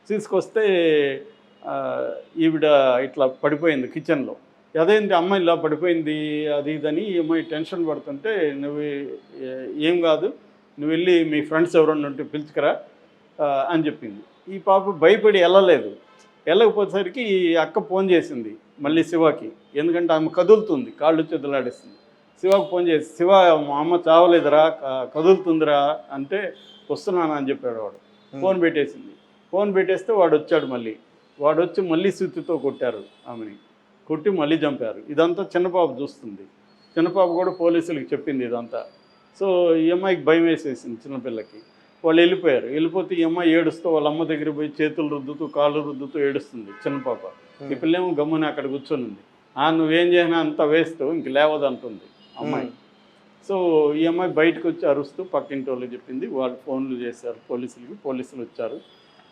తీసుకొస్తే ఈవిడ ఇట్లా పడిపోయింది కిచెన్లో. అదేంటి అమ్మాయి ఇలా పడిపోయింది అది ఇదని ఈ అమ్మాయి టెన్షన్ పడుతుంటే, నువ్వు ఏం కాదు, నువ్వు వెళ్ళి మీ ఫ్రెండ్స్ ఎవరన్నా ఉంటే పిలుచుకురా అని చెప్పింది. ఈ పాప భయపడి వెళ్ళలేదు. వెళ్ళకపోయేసరికి ఈ అక్క ఫోన్ చేసింది మళ్ళీ శివకి. ఎందుకంటే ఆమె కదులుతుంది, కాళ్ళు చేతులాడిస్తుంది. శివకు ఫోన్ చేసి, శివ మా అమ్మ చావలేదురా, కదులుతుందిరా అంటే, వస్తున్నాను అని చెప్పాడు వాడు. ఫోన్ పెట్టేసింది. ఫోన్ పెట్టేస్తే వాడు వచ్చాడు. వాడు వచ్చి మళ్ళీ సుత్తితో కొట్టారు ఆమెని. కొట్టి మళ్ళీ చంపారు. ఇదంతా చిన్నపాప చూస్తుంది. చిన్నపాప కూడా పోలీసులకు చెప్పింది ఇదంతా. సో ఈ అమ్మాయికి భయం వేసేసింది చిన్నపిల్లకి. వాళ్ళు వెళ్ళిపోయారు. వెళ్ళిపోతే ఈ అమ్మాయి ఏడుస్తూ వాళ్ళ అమ్మ దగ్గర పోయి చేతులు రుద్దుతూ కాళ్ళు రుద్దుతూ ఏడుస్తుంది చిన్నపాప. ఈ పిల్లేమో గమ్మున అక్కడ కూర్చొని ఉంది. నువ్వేం చేసినా అంతా వేస్తూ ఇంక లేవదంటుంది అమ్మాయి. సో ఈ అమ్మాయి బయటకు వచ్చి అరుస్తూ పక్కింటి వాళ్ళు చెప్పింది. వాళ్ళు ఫోన్లు చేశారు పోలీసులకి. పోలీసులు వచ్చారు.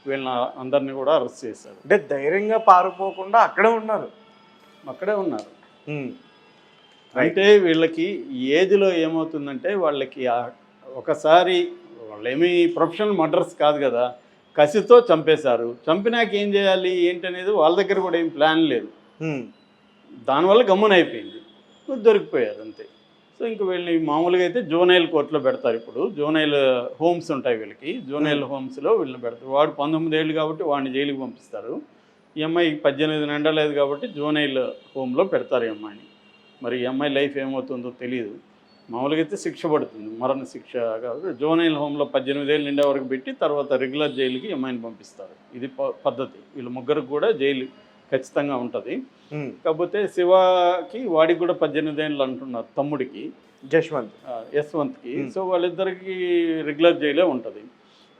వీళ్ళని అందరినీ కూడా అరెస్ట్ చేశారు. అంటే ధైర్యంగా పారిపోకుండా అక్కడే ఉన్నారు. అంటే వీళ్ళకి ఏజ్లో ఏమవుతుందంటే, వాళ్ళకి ఒకసారి వాళ్ళేమీ ప్రొఫెషనల్ మర్డర్స్ కాదు కదా, కసితో చంపేశారు. చంపినాక ఏం చేయాలి ఏంటనేది వాళ్ళ దగ్గర కూడా ఏం ప్లాన్ లేదు. దానివల్ల గమ్మున అయిపోయింది, దొరికిపోయారు అంతే. సో ఇంక వీళ్ళని మామూలుగా అయితే జోనైల్ కోర్టులో పెడతారు. ఇప్పుడు జోనైల్ హోమ్స్ ఉంటాయి వీళ్ళకి. జోనైల్ హోమ్స్లో వీళ్ళని పెడతారు. వాడు 19 ఏళ్ళు కాబట్టి వాడిని జైలుకి పంపిస్తారు. ఈ అమ్మాయికి 18 నిండలేదు కాబట్టి జోనైల్ హోమ్లో పెడతారు ఈ అమ్మాయిని. మరి ఈ అమ్మాయి లైఫ్ ఏమవుతుందో తెలియదు. మామూలుగా అయితే శిక్ష పడుతుంది, మరణ శిక్ష. కాబట్టి జోనైల్ హోమ్లో 18 ఏళ్ళు నిండే వరకు పెట్టి తర్వాత రెగ్యులర్ జైలుకి అమ్మాయిని పంపిస్తారు. ఇది పద్ధతి. వీళ్ళు ముగ్గురికి కూడా జైలు ఖచ్చితంగా ఉంటుంది. కాకపోతే శివకి వాడికి కూడా 18 ఏళ్ళు అంటున్నారు, తమ్ముడికి యశ్వంత్కి. సో వాళ్ళిద్దరికి రెగ్యులర్ జైలే ఉంటుంది.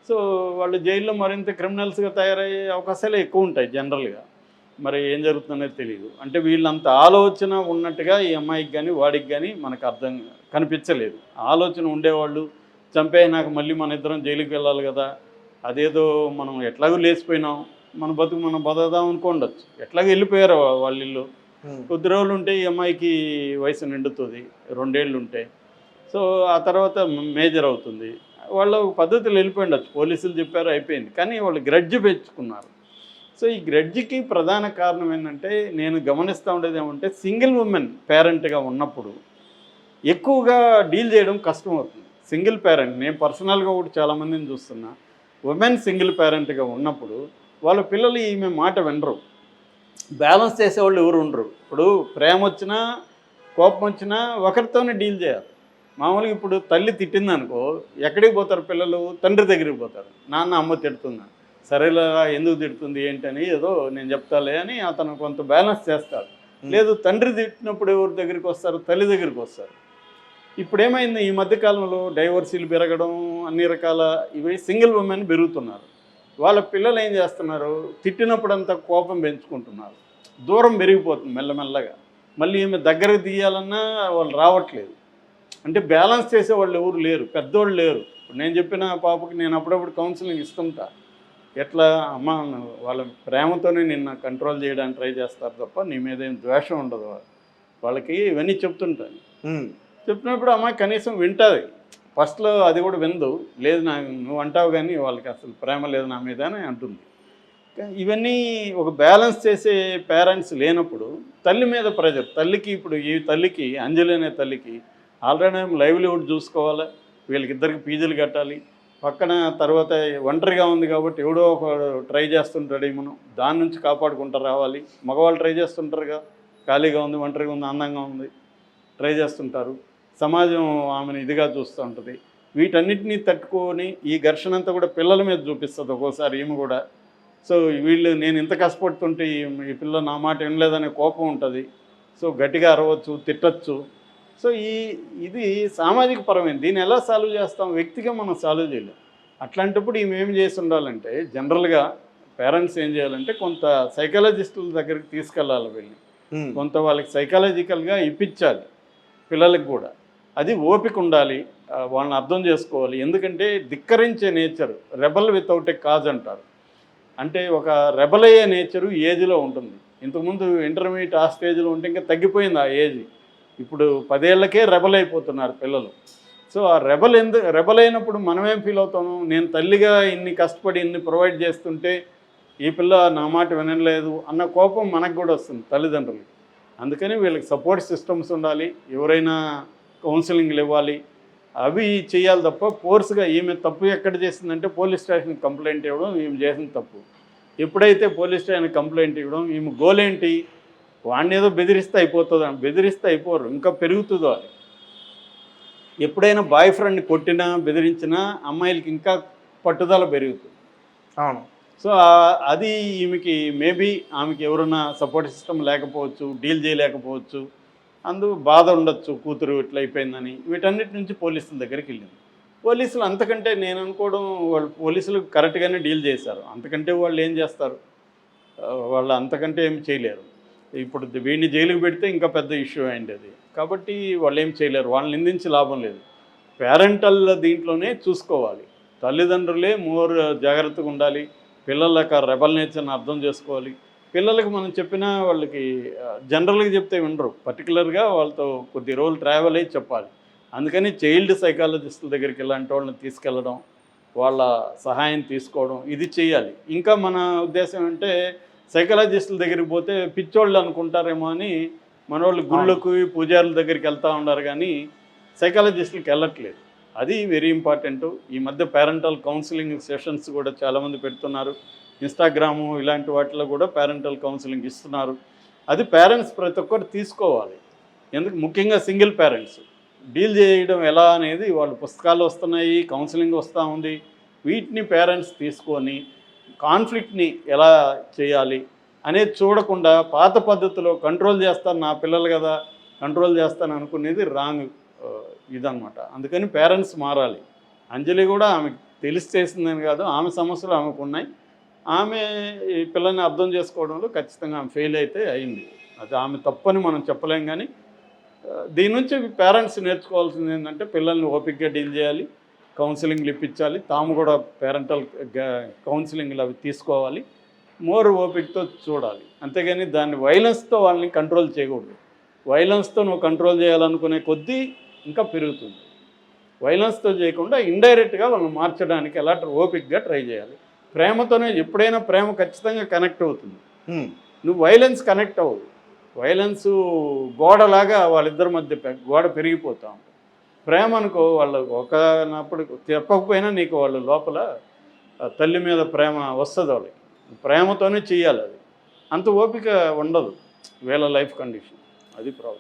సో వాళ్ళు జైల్లో మరింత క్రిమినల్స్గా తయారయ్యే అవకాశాలు ఎక్కువ ఉంటాయి జనరల్గా. మరి ఏం జరుగుతుందనేది తెలియదు. అంటే వీళ్ళంత ఆలోచన ఉన్నట్టుగా ఈ అమ్మాయికి కానీ వాడికి కానీ మనకు అర్థం కనిపించలేదు. ఆలోచన ఉండేవాళ్ళు చంపేనాక మళ్ళీ మన ఇద్దరం జైలుకి వెళ్ళాలి కదా, అదేదో మనం ఎట్లాగో లేచిపోయినాం, మన బతుకు మనం బతకదాం అనుకోండొచ్చు. ఎట్లాగో వెళ్ళిపోయారు వాళ్ళ ఇల్లు. కొద్ది రోజులు ఉంటే ఈ అమ్మాయికి వయసు నిండుతుంది, 2 ఏళ్ళు ఉంటే. సో ఆ తర్వాత మేజర్ అవుతుంది. వాళ్ళ పద్ధతులు వెళ్ళిపోయిండొచ్చు, పోలీసులు చెప్పారు, అయిపోయింది. కానీ వాళ్ళు గ్రడ్జ్ పెంచుకున్నారు. సో ఈ గ్రడ్జ్కి ప్రధాన కారణం ఏంటంటే, నేను గమనిస్తూ ఉండేది ఏమంటే, సింగిల్ ఉమెన్ పేరెంట్గా ఉన్నప్పుడు ఎక్కువగా డీల్ చేయడం కష్టం అవుతుంది. సింగిల్ పేరెంట్, నేను పర్సనల్గా కూడా చాలామందిని చూస్తున్నా. ఉమెన్ సింగిల్ పేరెంట్గా ఉన్నప్పుడు వాళ్ళ పిల్లలు ఈమె మాట వినరు. బ్యాలెన్స్ చేసేవాళ్ళు ఎవరు ఉండరు. ఇప్పుడు ప్రేమ వచ్చినా కోపం వచ్చినా ఒకరితోనే డీల్ చేయాలి. మామూలుగా ఇప్పుడు తల్లి తిట్టిందనుకో, ఎక్కడికి పోతారు పిల్లలు? తండ్రి దగ్గరికి పోతారు. నాన్న అమ్మ తిడుతున్నా, సరేలా ఎందుకు తిడుతుంది ఏంటని ఏదో నేను చెప్తాలే అని అతను కొంత బ్యాలెన్స్ చేస్తాడు. లేదు తండ్రి తిట్టినప్పుడు ఎవరి దగ్గరికి వస్తారు? తల్లి దగ్గరికి వస్తారు. ఇప్పుడు ఏమైంది, ఈ మధ్యకాలంలో డైవర్సీలు పెరగడం, అన్ని రకాల ఇవి సింగిల్ ఉమెన్ పెరుగుతున్నారు. వాళ్ళ పిల్లలు ఏం చేస్తున్నారు, తిట్టినప్పుడంతా కోపం పెంచుకుంటున్నారు. దూరం పెరిగిపోతుంది మెల్లమెల్లగా. మళ్ళీ ఈమె దగ్గరకు తీయాలన్నా వాళ్ళు రావట్లేదు. అంటే బ్యాలెన్స్ చేసేవాళ్ళు ఎవరు లేరు, పెద్దోళ్ళు లేరు. ఇప్పుడు నేను చెప్పిన పాపకి నేను అప్పుడప్పుడు కౌన్సిలింగ్ ఇస్తుంటా. ఎట్లా అమ్మ, వాళ్ళ ప్రేమతోనే నిన్ను కంట్రోల్ చేయడానికి ట్రై చేస్తారు తప్ప నీ మీద ఏం ద్వేషం ఉండదు. వాళ్ళకి ఇవన్నీ చెప్తుంటాను. చెప్పినప్పుడు అమ్మాయి కనీసం వింటుంది. ఫస్ట్లో అది కూడా విందు. లేదు నువ్వు అంటావు కానీ వాళ్ళకి అసలు ప్రేమ లేదు నా మీద అని అంటుంది. ఇవన్నీ ఒక బ్యాలెన్స్ చేసే పేరెంట్స్ లేనప్పుడు తల్లి మీద ప్రెజర్. తల్లికి ఇప్పుడు ఈ తల్లికి, అంజలి అనే తల్లికి ఆల్రెడీ లైవ్లీహుడ్ చూసుకోవాలి, వీళ్ళకిద్దరికి పీజీలు కట్టాలి, పక్కన తర్వాత ఒంటరిగా ఉంది కాబట్టి ఎవడో ఒక ట్రై చేస్తుంటాడు ఏమో, దాని నుంచి కాపాడుకుంటూ రావాలి. మగవాళ్ళు ట్రై చేస్తుంటారుగా, ఖాళీగా ఉంది, ఒంటరిగా ఉంది, అందంగా ఉంది, ట్రై చేస్తుంటారు. సమాజం ఆమెను ఇదిగా చూస్తూ ఉంటుంది. వీటన్నిటినీ తట్టుకొని ఈ ఘర్షణ అంతా కూడా పిల్లల మీద చూపిస్తుంది ఒక్కోసారి ఈమె కూడా. సో వీళ్ళు నేను ఇంత కష్టపడుతుంటే ఈ పిల్ల నా మాట వినలేదనే కోపం ఉంటుంది. సో గట్టిగా అరవచ్చు, తిట్టచ్చు. సో ఇది సామాజిక పరమైంది. దీన్ని ఎలా సాల్వ్ చేస్తాం? వ్యక్తిగా మనం సాల్వ్ చేయలేం. అట్లాంటప్పుడు ఈమె ఏం చేసి ఉండాలంటే, జనరల్గా పేరెంట్స్ ఏం చేయాలంటే కొంత సైకాలజిస్టుల దగ్గరికి తీసుకెళ్ళాలి వీళ్ళని. కొంత వాళ్ళకి సైకాలజికల్గా ఇప్పించాలి పిల్లలకు కూడా. అది ఓపిక ఉండాలి, వాళ్ళని అర్థం చేసుకోవాలి. ఎందుకంటే ధిక్కరించే nature, rebel without a cause అంటారు. అంటే ఒక రెబల్ అయ్యే నేచరు ఏజ్లో ఉంటుంది. ఇంతకుముందు ఇంటర్మీడియట్ ఆ స్టేజ్లో ఉంటే ఇంకా తగ్గిపోయింది ఆ ఏజ్. ఇప్పుడు 10 ఏళ్లకే రెబల్ అయిపోతున్నారు పిల్లలు. సో ఆ రెబల్ అయినప్పుడు మనమేం ఫీల్ అవుతాము? నేను తల్లిగా ఇన్ని కష్టపడి ఇన్ని ప్రొవైడ్ చేస్తుంటే ఈ పిల్ల నా మాట వినలేదు అన్న కోపం మనకు కూడా వస్తుంది తల్లిదండ్రులకి. అందుకని వీళ్ళకి సపోర్ట్ సిస్టమ్స్ ఉండాలి, ఎవరైనా కౌన్సిలింగ్లు ఇవ్వాలి, అవి చేయాలి తప్ప ఫోర్స్గా ఈమె తప్పు ఎక్కడ చేసిందంటే పోలీస్ స్టేషన్కి కంప్లైంట్ ఇవ్వడం ఈమె చేసిన తప్పు. ఎప్పుడైతే పోలీస్ స్టేషన్కి కంప్లైంట్ ఇవ్వడం ఈమె గోల్ ఏంటి, వాడిని ఏదో బెదిరిస్తే అయిపోతుంది, బెదిరిస్తే అయిపోరు, ఇంకా పెరుగుతుందో అది. ఎప్పుడైనా బాయ్ ఫ్రెండ్ని కొట్టినా బెదిరించినా అమ్మాయిలకి ఇంకా పట్టుదల పెరుగుతుంది. అవును. సో అది ఈమెకి మేబీ ఆమెకి ఎవరైనా సపోర్ట్ సిస్టమ్ లేకపోవచ్చు, డీల్ చేయలేకపోవచ్చు, బాధ ఉండొచ్చు కూతురు ఇట్లా అయిపోయిందని. వీటన్నిటి నుంచి పోలీసుల దగ్గరికి వెళ్ళింది. పోలీసులు అంతకంటే నేను అనుకోవడం వాళ్ళు పోలీసులు కరెక్ట్గానే డీల్ చేశారు. అంతకంటే వాళ్ళు ఏం చేస్తారు, వాళ్ళు అంతకంటే ఏం చేయలేరు. ఇప్పుడు వీడిని జైలుకి పెడితే ఇంకా పెద్ద ఇష్యూ అయింది అది. కాబట్టి వాళ్ళు ఏం చేయలేరు, వాళ్ళని నిందించి లాభం లేదు. పేరెంటల్ దీంట్లోనే చూసుకోవాలి, తల్లిదండ్రులే మోర్ జాగ్రత్తగా ఉండాలి. పిల్లల యొక్క రెబల్ నేచర్ని అర్థం చేసుకోవాలి. పిల్లలకి మనం చెప్పినా వాళ్ళకి జనరల్గా చెప్తే వినరు, పర్టికులర్గా వాళ్ళతో కొద్ది రోజులు ట్రావెల్ అయ్యి చెప్పాలి. అందుకని చైల్డ్ సైకాలజిస్టుల దగ్గరికి ఇలాంటి వాళ్ళని తీసుకెళ్ళడం, వాళ్ళ సహాయం తీసుకోవడం, ఇది చేయాలి. ఇంకా మన ఉద్దేశం అంటే సైకాలజిస్టుల దగ్గరికి పోతే పిచ్చోళ్ళు అనుకుంటారేమో అని మనోళ్ళు గుళ్ళకు పూజారుల దగ్గరికి వెళ్తూ ఉన్నారు, కానీ సైకాలజిస్టులకి వెళ్ళట్లేదు. అది వెరీ ఇంపార్టెంట్. ఈ మధ్య పేరెంటల్ కౌన్సిలింగ్ సెషన్స్ కూడా చాలామంది పెడుతున్నారు. ఇన్స్టాగ్రాము ఇలాంటి వాటిలో కూడా పేరెంటల్ కౌన్సిలింగ్ ఇస్తున్నారు. అది పేరెంట్స్ ప్రతి ఒక్కరు తీసుకోవాలి. ఎందుకు ముఖ్యంగా సింగిల్ పేరెంట్స్ డీల్ చేయడం ఎలా అనేది వాళ్ళు పుస్తకాలు వస్తున్నాయి, కౌన్సిలింగ్ వస్తూ ఉంది. వీటిని పేరెంట్స్ తీసుకొని కాన్ఫ్లిక్ట్ని ఎలా చేయాలి అనేది చూడకుండా పాత పద్ధతిలో కంట్రోల్ చేస్తాను, నా పిల్లలు కదా కంట్రోల్ చేస్తాను అనుకునేది రాంగ్ ఇదనమాట. అందుకని పేరెంట్స్ మారాలి. అంజలి కూడా ఆమెకు తెలిసి చేసిందని కాదు, ఆమె సమస్యలు ఆమెకు ఉన్నాయి. ఆమె ఈ పిల్లల్ని అర్థం చేసుకోవడంలో ఖచ్చితంగా ఆమె ఫెయిల్ అయితే అయింది. అది ఆమె తప్పని మనం చెప్పలేం, కానీ దీని నుంచి పేరెంట్స్ నేర్చుకోవాల్సింది ఏంటంటే పిల్లల్ని ఓపికగా డీల్ చేయాలి, కౌన్సిలింగ్లు ఇప్పించాలి, తాము కూడా పేరెంటల్ కౌన్సిలింగ్లు అవి తీసుకోవాలి, మోర్ ఓపికతో చూడాలి. అంతేగాని దాన్ని వైలెన్స్తో వాళ్ళని కంట్రోల్ చేయకూడదు. వైలెన్స్తో నువ్వు కంట్రోల్ చేయాలనుకునే కొద్దీ ఇంకా పెరుగుతుంది. వైలెన్స్తో చేయకుండా ఇండైరెక్ట్గా వాళ్ళని మార్చడానికి ఎలా ఓపికగా ట్రై చేయాలి. ప్రేమతోనే ఎప్పుడైనా ప్రేమ ఖచ్చితంగా కనెక్ట్ అవుతుంది. నువ్వు వైలెన్స్ కనెక్ట్ అవ్వదు. వైలెన్స్ గోడలాగా వాళ్ళిద్దరి మధ్య గోడ పెరిగిపోతూ ఉంటుంది. ప్రేమ అనుకో వాళ్ళు ఒకనప్పుడు చెప్పకపోయినా నీకు వాళ్ళు లోపల తల్లి మీద ప్రేమ వస్తుంది వాళ్ళకి. ప్రేమతోనే చేయాలి. అది అంత ఓపిక ఉండదు వీళ్ళ లైఫ్ కండిషన్. అది ప్రాబ్లం.